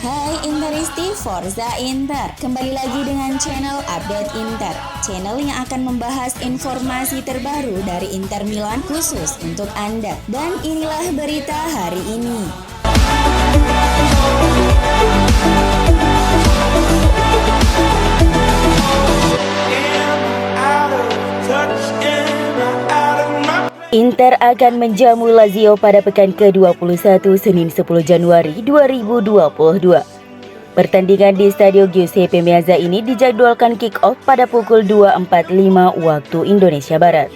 Hai Interisti Forza Inter, kembali lagi dengan channel Update Inter, channel yang akan membahas informasi terbaru dari Inter Milan khusus untuk Anda. Dan inilah berita hari ini. Inter akan menjamu Lazio pada pekan ke-21 Senin 10 Januari 2022. Pertandingan di Stadio Giuseppe Meazza ini dijadwalkan kick-off pada pukul 2.45 waktu Indonesia Barat.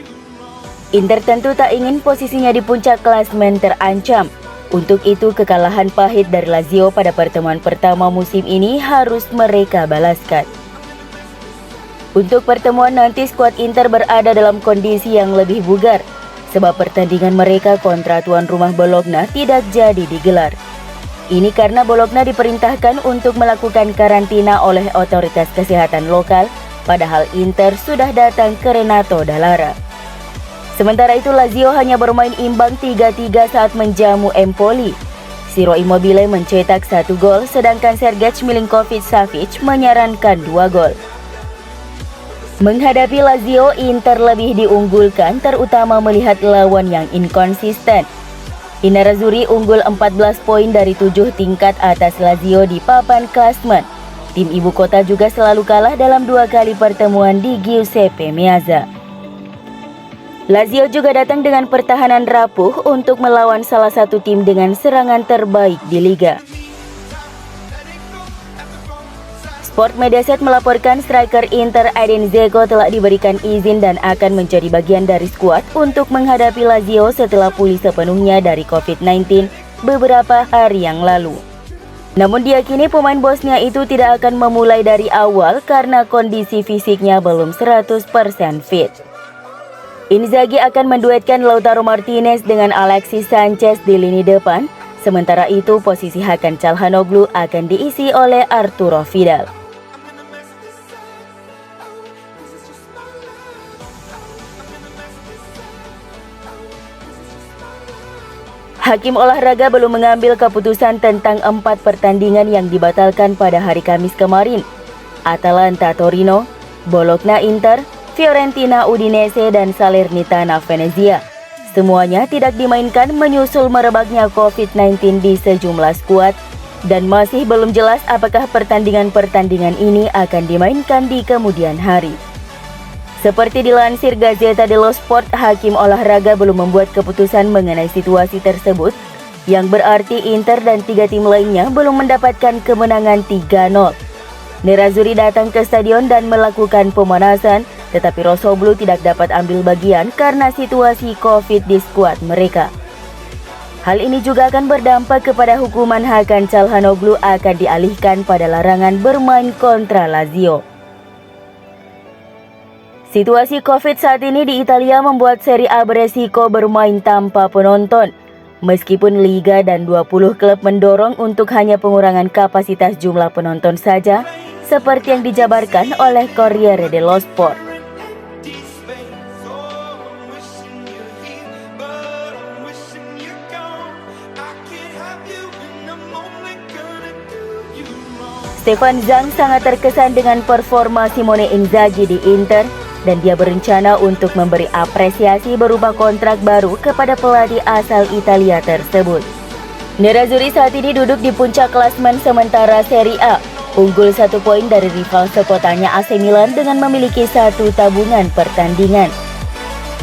Inter tentu tak ingin posisinya di puncak klasemen terancam. Untuk itu kekalahan pahit dari Lazio pada pertemuan pertama musim ini harus mereka balaskan. Untuk pertemuan nanti skuad Inter berada dalam kondisi yang lebih bugar, sebab pertandingan mereka kontra tuan rumah Bologna tidak jadi digelar. Ini karena Bologna diperintahkan untuk melakukan karantina oleh otoritas kesehatan lokal, padahal Inter sudah datang ke Renato Dallara. Sementara itu Lazio hanya bermain imbang 3-3 saat menjamu Empoli. Ciro Immobile mencetak 1 gol, sedangkan Sergej Milinkovic-Savic menyarankan 2 gol. Menghadapi Lazio, Inter lebih diunggulkan terutama melihat lawan yang inkonsisten. I Nerazzurri unggul 14 poin dari 7 tingkat atas Lazio di papan klasemen. Tim ibu kota juga selalu kalah dalam 2 kali pertemuan di Giuseppe Meazza. Lazio juga datang dengan pertahanan rapuh untuk melawan salah satu tim dengan serangan terbaik di liga. Sport Mediaset melaporkan striker Inter Edin Dzeko telah diberikan izin dan akan menjadi bagian dari skuad untuk menghadapi Lazio setelah pulih sepenuhnya dari COVID-19 beberapa hari yang lalu. Namun diyakini pemain Bosnia itu tidak akan memulai dari awal karena kondisi fisiknya belum 100% fit. Inzaghi akan menduetkan Lautaro Martinez dengan Alexis Sanchez di lini depan, sementara itu posisi Hakan Çalhanoğlu akan diisi oleh Arturo Vidal. Hakim olahraga belum mengambil keputusan tentang 4 pertandingan yang dibatalkan pada hari Kamis kemarin. Atalanta Torino, Bologna Inter, Fiorentina Udinese, dan Salernitana Venezia. Semuanya tidak dimainkan menyusul merebaknya COVID-19 di sejumlah skuad dan masih belum jelas apakah pertandingan-pertandingan ini akan dimainkan di kemudian hari. Seperti dilansir Gazzetta dello Sport, hakim olahraga belum membuat keputusan mengenai situasi tersebut, yang berarti Inter dan 3 tim lainnya belum mendapatkan kemenangan 3-0. Nerazzurri datang ke stadion dan melakukan pemanasan, tetapi Rossoblu tidak dapat ambil bagian karena situasi COVID di skuad mereka. Hal ini juga akan berdampak kepada hukuman Hakan Çalhanoğlu akan dialihkan pada larangan bermain kontra Lazio. Situasi COVID saat ini di Italia membuat Serie A beresiko bermain tanpa penonton. Meskipun Liga dan 20 klub mendorong untuk hanya pengurangan kapasitas jumlah penonton saja, seperti yang dijabarkan oleh Corriere dello Sport. Stefan Zhang sangat terkesan dengan performa Simone Inzaghi di Inter, dan dia berencana untuk memberi apresiasi berupa kontrak baru kepada pelatih asal Italia tersebut. Nerazzurri saat ini duduk di puncak klasemen sementara Serie A, unggul 1 poin dari rival sekotanya AC Milan dengan memiliki 1 tabungan pertandingan.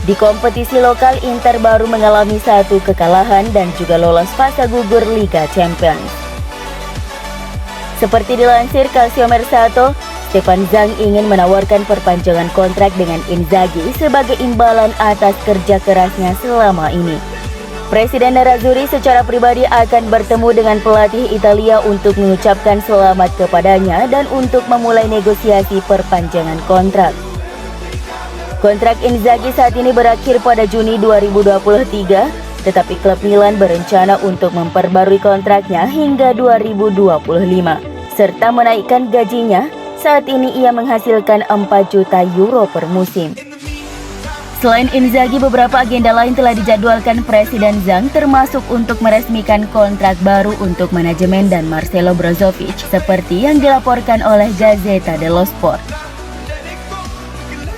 Di kompetisi lokal, Inter baru mengalami 1 kekalahan dan juga lolos fase gugur Liga Champions. Seperti dilansir Calciomercato, Stefan Zhang ingin menawarkan perpanjangan kontrak dengan Inzaghi sebagai imbalan atas kerja kerasnya selama ini. Presiden Nerazzurri secara pribadi akan bertemu dengan pelatih Italia untuk mengucapkan selamat kepadanya dan untuk memulai negosiasi perpanjangan kontrak. Kontrak Inzaghi saat ini berakhir pada Juni 2023, tetapi klub Milan berencana untuk memperbarui kontraknya hingga 2025, serta menaikkan gajinya. Saat ini ia menghasilkan 4 juta euro per musim. Selain Inzaghi, beberapa agenda lain telah dijadwalkan Presiden Zhang, termasuk untuk meresmikan kontrak baru untuk manajemen dan Marcelo Brozovic, seperti yang dilaporkan oleh Gazzetta dello Sport.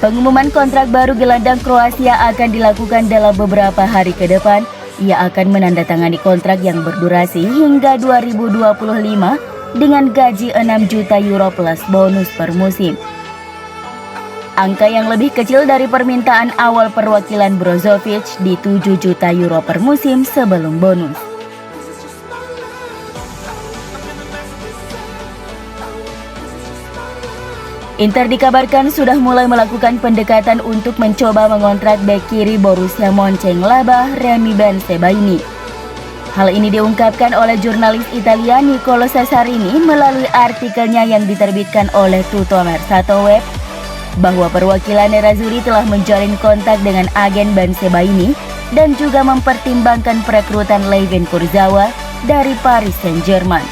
Pengumuman kontrak baru gelandang Kroasia akan dilakukan dalam beberapa hari ke depan. Ia akan menandatangani kontrak yang berdurasi hingga 2025 dengan gaji 6 juta euro plus bonus per musim. Angka yang lebih kecil dari permintaan awal perwakilan Brozovic di 7 juta euro per musim sebelum bonus. Inter dikabarkan sudah mulai melakukan pendekatan untuk mencoba mengontrak bek kiri Borussia Mönchengladbach Remy Bensebaini. Hal ini diungkapkan oleh jurnalis Italia Nicolo Cesarini melalui artikelnya yang diterbitkan oleh Tutto Mercato Web, bahwa perwakilan Nerazzurri telah menjalin kontak dengan agen Bensebaini dan juga mempertimbangkan perekrutan Layvin Kurzawa dari Paris Saint-Germain.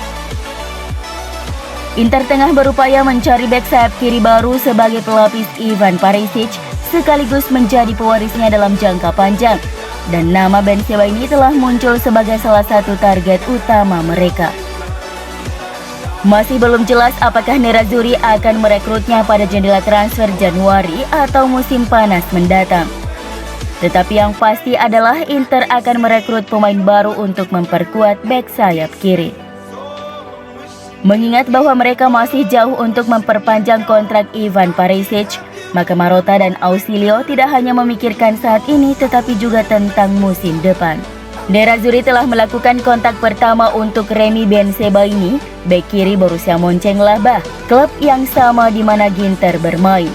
Inter tengah berupaya mencari bek sayap kiri baru sebagai pelapis Ivan Perisic, sekaligus menjadi pewarisnya dalam jangka panjang, dan nama Bensebaini telah muncul sebagai salah satu target utama mereka. Masih belum jelas apakah Nerazzurri akan merekrutnya pada jendela transfer Januari atau musim panas mendatang. Tetapi yang pasti adalah Inter akan merekrut pemain baru untuk memperkuat bek sayap kiri. Mengingat bahwa mereka masih jauh untuk memperpanjang kontrak Ivan Perisic, maka Marotta dan Ausilio tidak hanya memikirkan saat ini tetapi juga tentang musim depan. Nerazzurri telah melakukan kontak pertama untuk Remy Bensebaini, bek kiri Borussia Mönchengladbach, klub yang sama di mana Ginter bermain.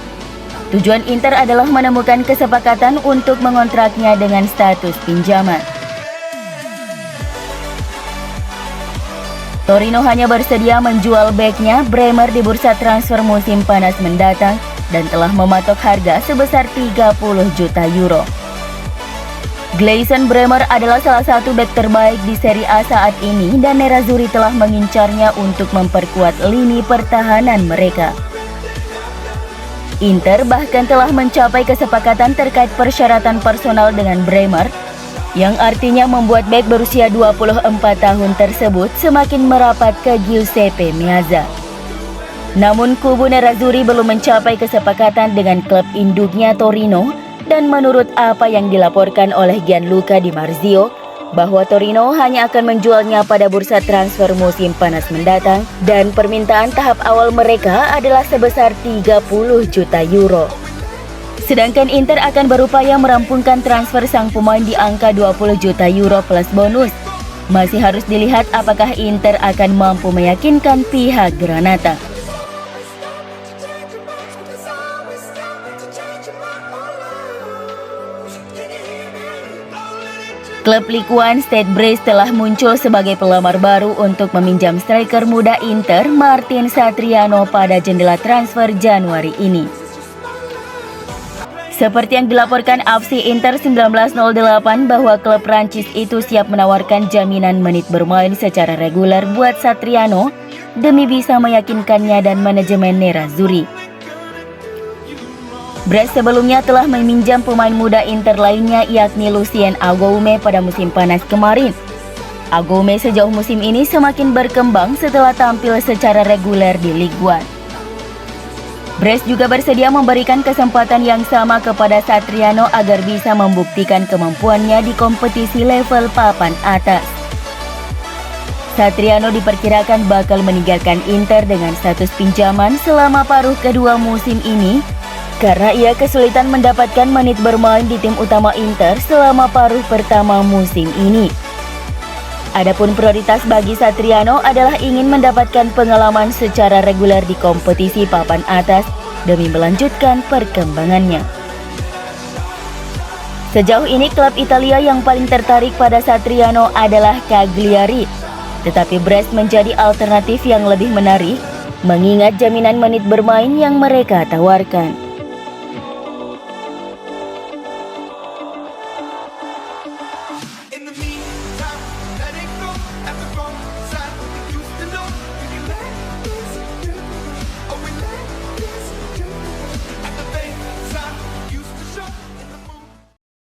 Tujuan Inter adalah menemukan kesepakatan untuk mengontraknya dengan status pinjaman. Torino hanya bersedia menjual beknya Bremer di bursa transfer musim panas mendatang dan telah mematok harga sebesar 30 juta euro. Gleison Bremer adalah salah satu bek terbaik di Serie A saat ini dan Nerazzurri telah mengincarnya untuk memperkuat lini pertahanan mereka. Inter bahkan telah mencapai kesepakatan terkait persyaratan personal dengan Bremer, yang artinya membuat bek berusia 24 tahun tersebut semakin merapat ke Giuseppe Meazza. Namun kubu Nerazzurri belum mencapai kesepakatan dengan klub induknya Torino, dan menurut apa yang dilaporkan oleh Gianluca Di Marzio, bahwa Torino hanya akan menjualnya pada bursa transfer musim panas mendatang dan permintaan tahap awal mereka adalah sebesar 30 juta euro. Sedangkan Inter akan berupaya merampungkan transfer sang pemain di angka 20 juta euro plus bonus. Masih harus dilihat apakah Inter akan mampu meyakinkan pihak Granata. Klub Ligue 1 Stade Brest telah muncul sebagai pelamar baru untuk meminjam striker muda Inter Martin Satriano pada jendela transfer Januari ini. Seperti yang dilaporkan AFC Inter 1908 bahwa klub Prancis itu siap menawarkan jaminan menit bermain secara reguler buat Satriano demi bisa meyakinkannya dan manajemen Nerazzurri. Brest sebelumnya telah meminjam pemain muda Inter lainnya yakni Lucien Agoume pada musim panas kemarin. Agoume sejauh musim ini semakin berkembang setelah tampil secara reguler di Ligue 1. Brest juga bersedia memberikan kesempatan yang sama kepada Satriano agar bisa membuktikan kemampuannya di kompetisi level papan atas. Satriano diperkirakan bakal meninggalkan Inter dengan status pinjaman selama paruh kedua musim ini, karena ia kesulitan mendapatkan menit bermain di tim utama Inter selama paruh pertama musim ini. Adapun prioritas bagi Satriano adalah ingin mendapatkan pengalaman secara reguler di kompetisi papan atas demi melanjutkan perkembangannya. Sejauh ini klub Italia yang paling tertarik pada Satriano adalah Cagliari, tetapi Brest menjadi alternatif yang lebih menarik mengingat jaminan menit bermain yang mereka tawarkan.